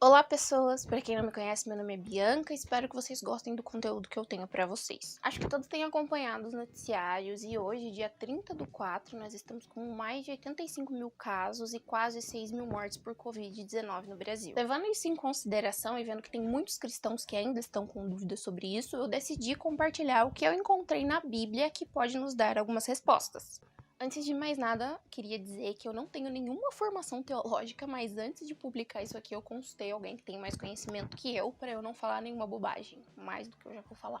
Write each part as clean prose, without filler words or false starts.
Olá pessoas, para quem não me conhece, meu nome é Bianca, espero que vocês gostem do conteúdo que eu tenho para vocês. Acho que todos têm acompanhado os noticiários e hoje, dia 30/4, nós estamos com mais de 85 mil casos e quase 6 mil mortes por Covid-19 no Brasil. Levando isso em consideração e vendo que tem muitos cristãos que ainda estão com dúvidas sobre isso, eu decidi compartilhar o que eu encontrei na Bíblia que pode nos dar algumas respostas. Antes de mais nada, queria dizer que eu não tenho nenhuma formação teológica, mas antes de publicar isso aqui, eu consultei alguém que tem mais conhecimento que eu, para eu não falar nenhuma bobagem, mais do que eu já vou falar.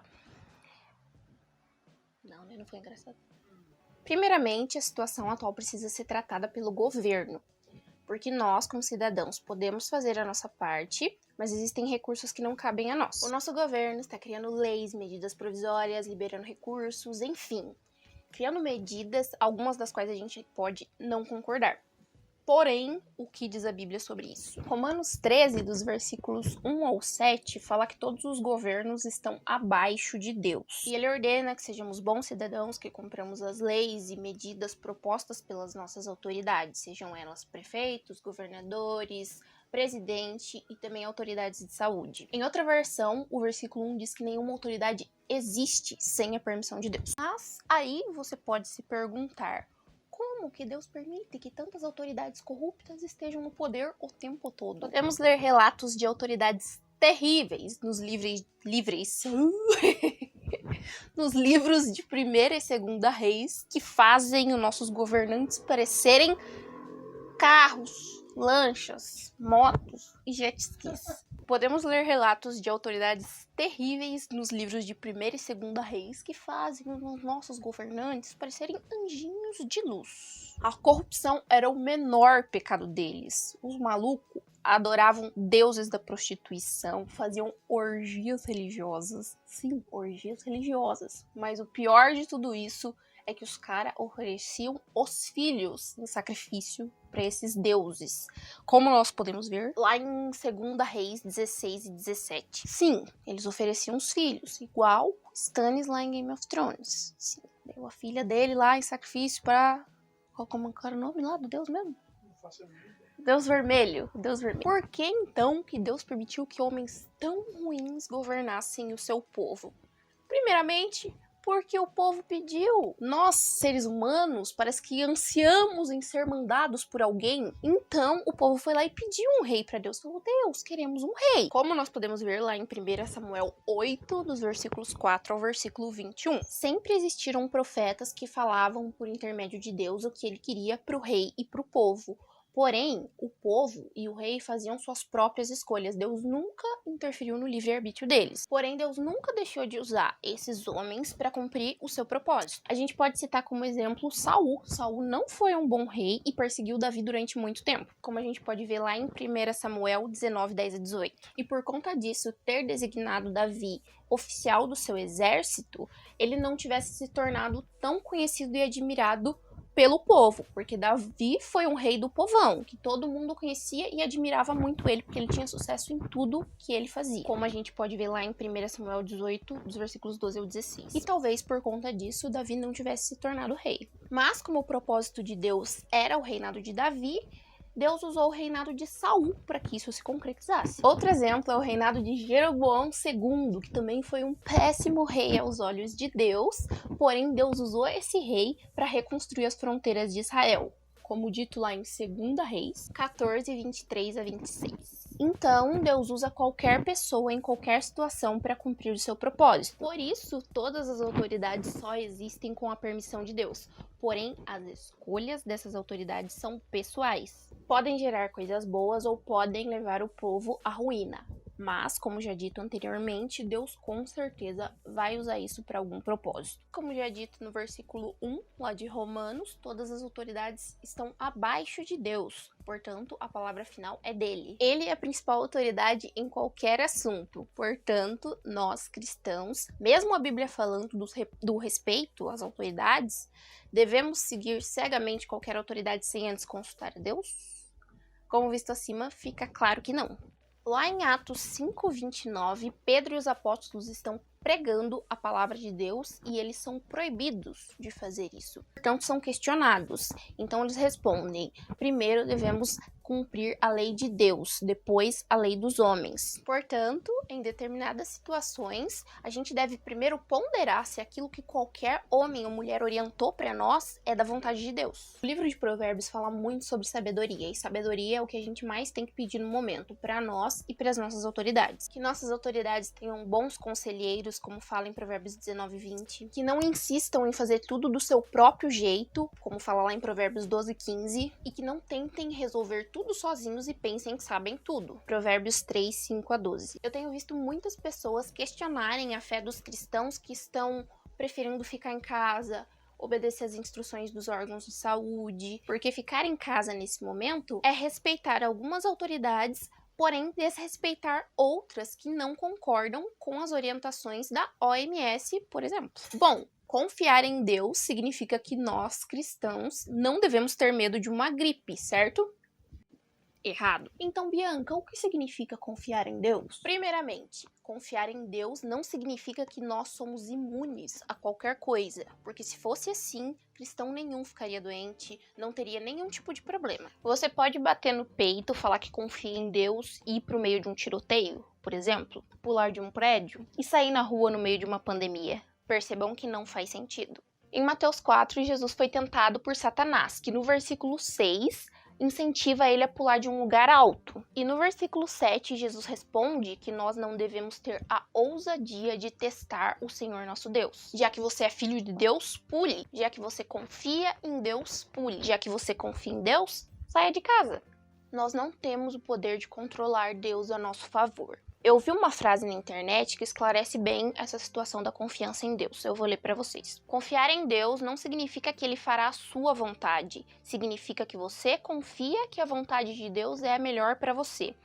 Não foi engraçado. Primeiramente, a situação atual precisa ser tratada pelo governo, porque nós, como cidadãos, podemos fazer a nossa parte, mas existem recursos que não cabem a nós. O nosso governo está criando leis, medidas provisórias, liberando recursos, enfim, criando medidas, algumas das quais a gente pode não concordar. Porém, o que diz a Bíblia sobre isso? Romanos 13, dos versículos 1 ao 7, fala que todos os governos estão abaixo de Deus. E ele ordena que sejamos bons cidadãos, que cumpramos as leis e medidas propostas pelas nossas autoridades, sejam elas prefeitos, governadores, presidente e também autoridades de saúde. Em outra versão, o versículo 1 diz que nenhuma autoridade existe sem a permissão de Deus. Mas aí você pode se perguntar, como que Deus permite que tantas autoridades corruptas estejam no poder o tempo todo? Podemos ler relatos de autoridades terríveis nos nos livros de 1ª e 2ª Reis, que fazem os nossos governantes parecerem carros, lanchas, motos e jet skis. Podemos ler relatos de autoridades terríveis nos livros de 1ª e 2ª Reis que fazem os nossos governantes parecerem anjinhos de luz. A corrupção era o menor pecado deles. Os malucos adoravam deuses da prostituição, faziam orgias religiosas. Sim, orgias religiosas. Mas o pior de tudo isso é que os caras ofereciam os filhos em sacrifício para esses deuses, como nós podemos ver lá em 2ª Reis 16 e 17. Sim, eles ofereciam os filhos, igual Stannis lá em Game of Thrones. Sim, deu a filha dele lá em sacrifício para... Como era o nome lá do deus mesmo? Não faço a mínima ideia. Deus Vermelho, Deus Vermelho. Por que então que Deus permitiu que homens tão ruins governassem o seu povo? Primeiramente, porque o povo pediu. Nós, seres humanos, parece que ansiamos em ser mandados por alguém. Então, o povo foi lá e pediu um rei para Deus. Falou, Deus, queremos um rei. Como nós podemos ver lá em 1 Samuel 8, dos versículos 4 ao versículo 21. Sempre existiram profetas que falavam por intermédio de Deus o que ele queria para o rei e para o povo. Porém, o povo e o rei faziam suas próprias escolhas. Deus nunca interferiu no livre-arbítrio deles. Porém, Deus nunca deixou de usar esses homens para cumprir o seu propósito. A gente pode citar como exemplo Saul. Saul não foi um bom rei e perseguiu Davi durante muito tempo, como a gente pode ver lá em 1 Samuel 19, 10 a 18. E por conta disso, ter designado Davi oficial do seu exército, ele não tivesse se tornado tão conhecido e admirado pelo povo, porque Davi foi um rei do povão, que todo mundo conhecia e admirava muito ele, porque ele tinha sucesso em tudo que ele fazia, como a gente pode ver lá em 1 Samuel 18, dos versículos 12 ao 16. E talvez por conta disso, Davi não tivesse se tornado rei. Mas como o propósito de Deus era o reinado de Davi, Deus usou o reinado de Saul para que isso se concretizasse. Outro exemplo é o reinado de Jeroboão II, que também foi um péssimo rei aos olhos de Deus, porém Deus usou esse rei para reconstruir as fronteiras de Israel, como dito lá em 2ª Reis 14, 23 a 26. Então, Deus usa qualquer pessoa em qualquer situação para cumprir o seu propósito. Por isso, todas as autoridades só existem com a permissão de Deus. Porém, as escolhas dessas autoridades são pessoais. Podem gerar coisas boas ou podem levar o povo à ruína. Mas, como já dito anteriormente, Deus com certeza vai usar isso para algum propósito. Como já dito no versículo 1, lá de Romanos, todas as autoridades estão abaixo de Deus. Portanto, a palavra final é dele. Ele é a principal autoridade em qualquer assunto. Portanto, nós cristãos, mesmo a Bíblia falando do respeito às autoridades, devemos seguir cegamente qualquer autoridade sem antes consultar a Deus? Como visto acima, fica claro que não. Lá em Atos 5:29, Pedro e os apóstolos estão pregando a palavra de Deus e eles são proibidos de fazer isso. Portanto, são questionados. Então, eles respondem: primeiro devemos cumprir a lei de Deus, depois a lei dos homens. Portanto, em determinadas situações, a gente deve primeiro ponderar se aquilo que qualquer homem ou mulher orientou para nós é da vontade de Deus. O livro de Provérbios fala muito sobre sabedoria, e sabedoria é o que a gente mais tem que pedir no momento, para nós e para as nossas autoridades. Que nossas autoridades tenham bons conselheiros, como fala em Provérbios 19:20, que não insistam em fazer tudo do seu próprio jeito, como fala lá em Provérbios 12:15, e que não tentem resolver tudo sozinhos e pensem que sabem tudo. Provérbios 3:5-12. Eu tenho visto muitas pessoas questionarem a fé dos cristãos que estão preferindo ficar em casa, obedecer às instruções dos órgãos de saúde, porque ficar em casa nesse momento é respeitar algumas autoridades, porém desrespeitar outras que não concordam com as orientações da OMS, por exemplo. Bom, confiar em Deus significa que nós, cristãos, não devemos ter medo de uma gripe, certo? Errado. Então, Bianca, o que significa confiar em Deus? Primeiramente, confiar em Deus não significa que nós somos imunes a qualquer coisa, porque se fosse assim, cristão nenhum ficaria doente, não teria nenhum tipo de problema. Você pode bater no peito, falar que confia em Deus e ir pro meio de um tiroteio, por exemplo, pular de um prédio e sair na rua no meio de uma pandemia. Percebam que não faz sentido. Em Mateus 4, Jesus foi tentado por Satanás, que no versículo 6 incentiva ele a pular de um lugar alto. E no versículo 7, Jesus responde que nós não devemos ter a ousadia de testar o Senhor nosso Deus. Já que você é filho de Deus, pule. Já que você confia em Deus, pule. Já que você confia em Deus, saia de casa. Nós não temos o poder de controlar Deus a nosso favor. Eu vi uma frase na internet que esclarece bem essa situação da confiança em Deus. Eu vou ler para vocês. Confiar em Deus não significa que Ele fará a sua vontade. Significa que você confia que a vontade de Deus é a melhor para você.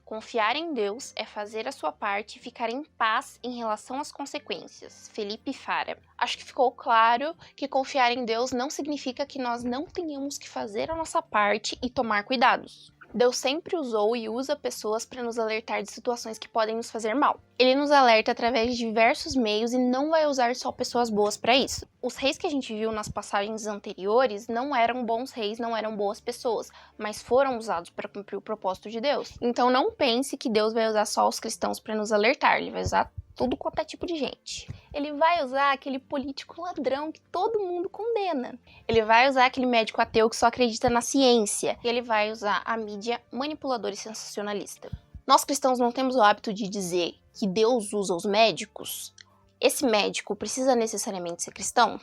Confiar em Deus é fazer a sua parte e ficar em paz em relação às consequências. Felipe Fara. Acho que ficou claro que confiar em Deus não significa que nós não tenhamos que fazer a nossa parte e tomar cuidados. Deus sempre usou e usa pessoas para nos alertar de situações que podem nos fazer mal. Ele nos alerta através de diversos meios e não vai usar só pessoas boas para isso. Os reis que a gente viu nas passagens anteriores não eram bons reis, não eram boas pessoas, mas foram usados para cumprir o propósito de Deus. Então não pense que Deus vai usar só os cristãos para nos alertar, ele vai usar tudo quanto é tipo de gente. Ele vai usar aquele político ladrão que todo mundo condena. Ele vai usar aquele médico ateu que só acredita na ciência. E ele vai usar a mídia manipuladora e sensacionalista. Nós cristãos não temos o hábito de dizer que Deus usa os médicos. Esse médico precisa necessariamente ser cristão?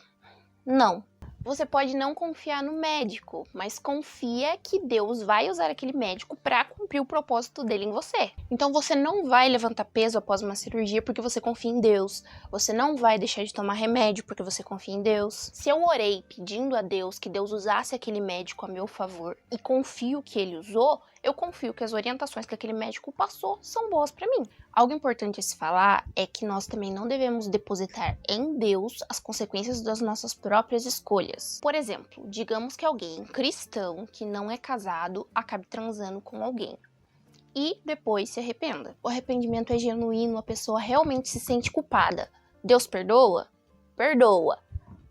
Não. Você pode não confiar no médico, mas confia que Deus vai usar aquele médico para cumprir o propósito dele em você. Então você não vai levantar peso após uma cirurgia porque você confia em Deus. Você não vai deixar de tomar remédio porque você confia em Deus. Se eu orei pedindo a Deus que Deus usasse aquele médico a meu favor e confio que ele usou, eu confio que as orientações que aquele médico passou são boas para mim. Algo importante a se falar é que nós também não devemos depositar em Deus as consequências das nossas próprias escolhas. Por exemplo, digamos que alguém cristão que não é casado acabe transando com alguém e depois se arrependa. O arrependimento é genuíno, a pessoa realmente se sente culpada. Deus perdoa? Perdoa.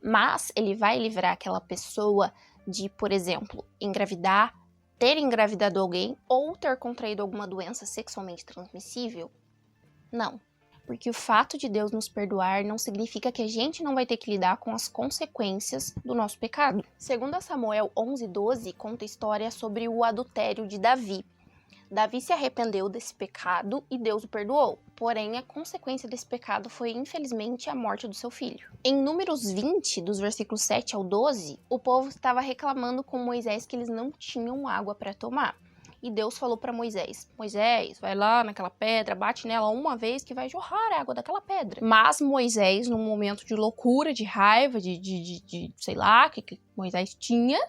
Mas ele vai livrar aquela pessoa de, por exemplo, engravidar, ter engravidado alguém ou ter contraído alguma doença sexualmente transmissível? Não, porque o fato de Deus nos perdoar não significa que a gente não vai ter que lidar com as consequências do nosso pecado. Segundo Samuel 11:12, conta a história sobre o adultério de Davi. Davi se arrependeu desse pecado e Deus o perdoou. Porém, a consequência desse pecado foi, infelizmente, a morte do seu filho. Em Números 20, dos versículos 7 ao 12, o povo estava reclamando com Moisés que eles não tinham água para tomar. E Deus falou para Moisés, Moisés, vai lá naquela pedra, bate nela uma vez que vai jorrar a água daquela pedra. Mas Moisés, num momento de loucura, de raiva, de sei lá, que Moisés tinha,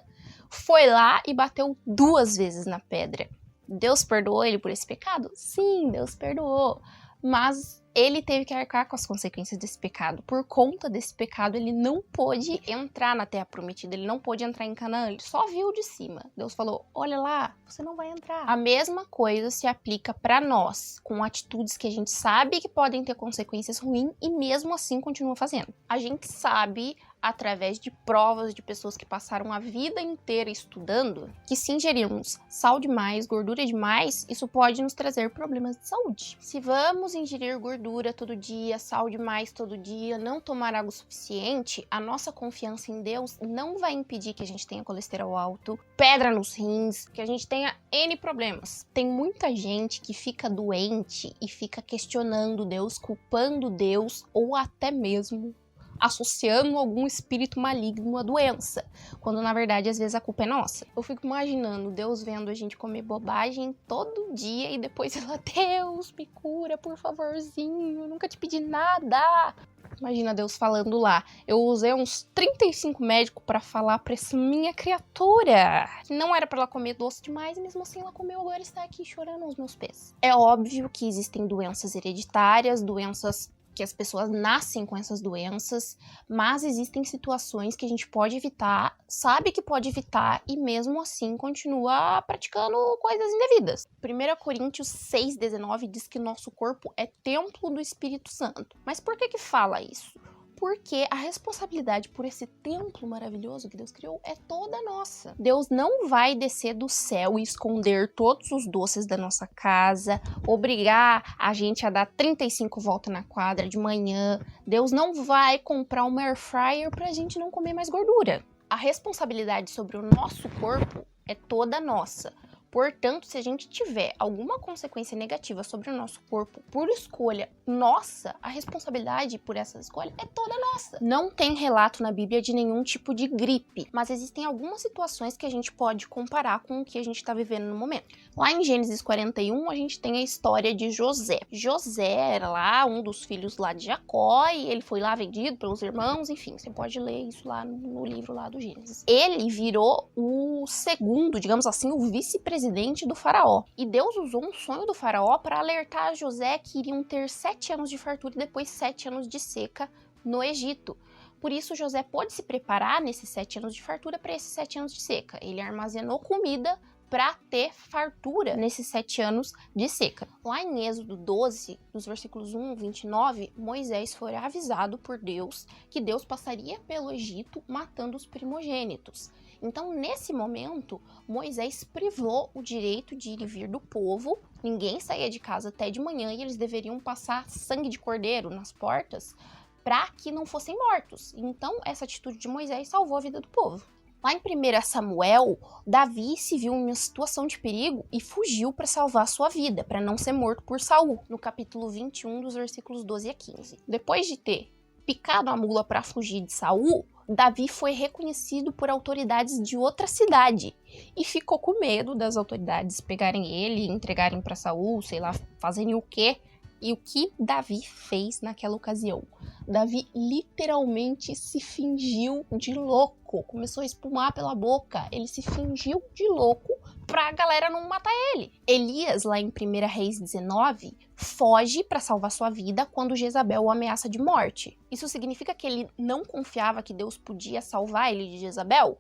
foi lá e bateu 2 vezes na pedra. Deus perdoou ele por esse pecado? Sim, Deus perdoou. Mas ele teve que arcar com as consequências desse pecado. Por conta desse pecado, ele não pôde entrar na Terra Prometida, ele não pôde entrar em Canaã, ele só viu de cima. Deus falou, olha lá, você não vai entrar. A mesma coisa se aplica para nós, com atitudes que a gente sabe que podem ter consequências ruins e mesmo assim continua fazendo. A gente sabe, através de provas de pessoas que passaram a vida inteira estudando, que se ingerirmos sal demais, gordura demais, isso pode nos trazer problemas de saúde. Se vamos ingerir gordura todo dia, sal demais todo dia, não tomar água o suficiente, a nossa confiança em Deus não vai impedir que a gente tenha colesterol alto, pedra nos rins, que a gente tenha N problemas. Tem muita gente que fica doente e fica questionando Deus, culpando Deus ou até mesmo associando algum espírito maligno à doença, quando na verdade às vezes a culpa é nossa. Eu fico imaginando Deus vendo a gente comer bobagem todo dia e depois ela, Deus, me cura, por favorzinho, eu nunca te pedi nada. Imagina Deus falando lá, eu usei uns 35 médicos pra falar pra essa minha criatura que não era pra ela comer doce demais e mesmo assim ela comeu, agora está aqui chorando aos meus pés. É óbvio que existem doenças hereditárias, doenças que as pessoas nascem com essas doenças, mas existem situações que a gente pode evitar, sabe que pode evitar e mesmo assim continua praticando coisas indevidas. 1 Coríntios 6,19 diz que nosso corpo é templo do Espírito Santo. Mas por que fala isso? Porque a responsabilidade por esse templo maravilhoso que Deus criou é toda nossa. Deus não vai descer do céu e esconder todos os doces da nossa casa, obrigar a gente a dar 35 voltas na quadra de manhã. Deus não vai comprar uma air fryer pra gente não comer mais gordura. A responsabilidade sobre o nosso corpo é toda nossa. Portanto, se a gente tiver alguma consequência negativa sobre o nosso corpo por escolha nossa, a responsabilidade por essa escolha é toda nossa. Não tem relato na Bíblia de nenhum tipo de gripe, mas existem algumas situações que a gente pode comparar com o que a gente está vivendo no momento. Lá em Gênesis 41, a gente tem a história de José. José era lá um dos filhos lá de Jacó e ele foi lá vendido pelos irmãos, enfim, você pode ler isso lá no livro lá do Gênesis. Ele virou o segundo, digamos assim, o vice-presidente do faraó. E Deus usou um sonho do faraó para alertar a José que iriam ter 7 anos de fartura e depois 7 anos de seca no Egito. Por isso, José pôde se preparar nesses 7 anos de fartura para esses 7 anos de seca. Ele armazenou comida para ter fartura nesses 7 anos de seca. Lá em Êxodo 12, nos versículos 1 a 29, Moisés foi avisado por Deus que Deus passaria pelo Egito matando os primogênitos. Então, nesse momento, Moisés privou o direito de ir e vir do povo, ninguém saía de casa até de manhã e eles deveriam passar sangue de cordeiro nas portas para que não fossem mortos. Então, essa atitude de Moisés salvou a vida do povo. Lá em 1 Samuel, Davi se viu em uma situação de perigo e fugiu para salvar sua vida, para não ser morto por Saul, no capítulo 21, dos versículos 12 a 15. Depois de ter picado a mula para fugir de Saul, Davi foi reconhecido por autoridades de outra cidade e ficou com medo das autoridades pegarem ele e entregarem para Saul, sei lá, fazerem o quê. E o que Davi fez naquela ocasião? Davi literalmente se fingiu de louco, começou a espumar pela boca, ele se fingiu de louco pra galera não matar ele. Elias, lá em 1 Reis 19, foge para salvar sua vida quando Jezabel o ameaça de morte. Isso significa que ele não confiava que Deus podia salvar ele de Jezabel?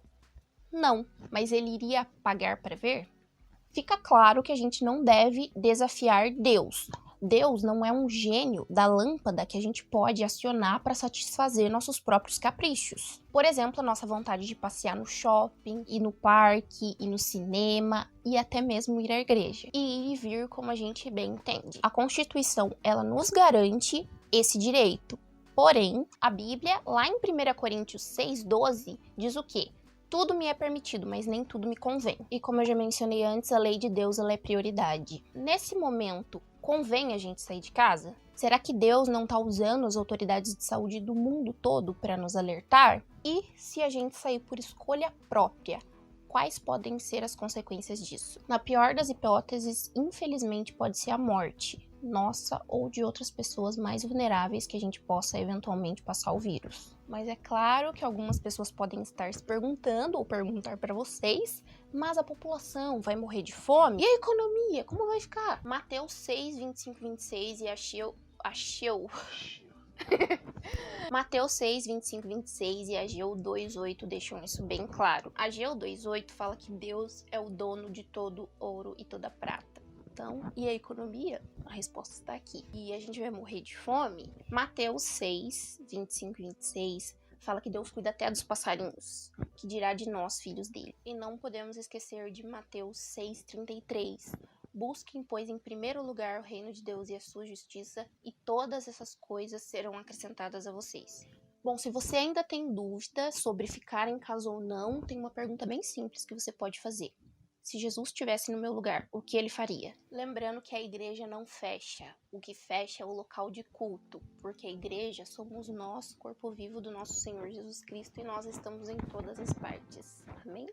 Não, mas ele iria pagar para ver? Fica claro que a gente não deve desafiar Deus. Deus não é um gênio da lâmpada que a gente pode acionar para satisfazer nossos próprios caprichos. Por exemplo, a nossa vontade de passear no shopping, ir no parque, ir no cinema e até mesmo ir à igreja. E ir e vir como a gente bem entende. A Constituição, ela nos garante esse direito. Porém, a Bíblia, lá em 1 Coríntios 6,12, diz o quê? Tudo me é permitido, mas nem tudo me convém. E como eu já mencionei antes, a lei de Deus ela é prioridade. Nesse momento, convém a gente sair de casa? Será que Deus não está usando as autoridades de saúde do mundo todo para nos alertar? E se a gente sair por escolha própria? Quais podem ser as consequências disso? Na pior das hipóteses, infelizmente pode ser a morte, nossa ou de outras pessoas mais vulneráveis que a gente possa eventualmente passar o vírus. Mas é claro que algumas pessoas podem estar se perguntando ou perguntar para vocês, mas a população vai morrer de fome? E a economia, como vai ficar? Mateus 6, 25, 26 e Acheu Acheu. Mateus 6, 25, 26 e Ageu 2,8 deixam isso bem claro. Ageu 2,8 fala que Deus é o dono de todo ouro e toda prata. Então, e a economia? A resposta está aqui. E a gente vai morrer de fome? Mateus 6, 25 e 26 fala que Deus cuida até dos passarinhos, que dirá de nós, filhos dele. E não podemos esquecer de Mateus 6, 33. Busquem, pois, em primeiro lugar o reino de Deus e a sua justiça, e todas essas coisas serão acrescentadas a vocês. Bom, se você ainda tem dúvida sobre ficar em casa ou não, tem uma pergunta bem simples que você pode fazer. Se Jesus estivesse no meu lugar, o que ele faria? Lembrando que a igreja não fecha. O que fecha é o local de culto, porque a igreja somos nós, corpo vivo do nosso Senhor Jesus Cristo, e nós estamos em todas as partes. Amém?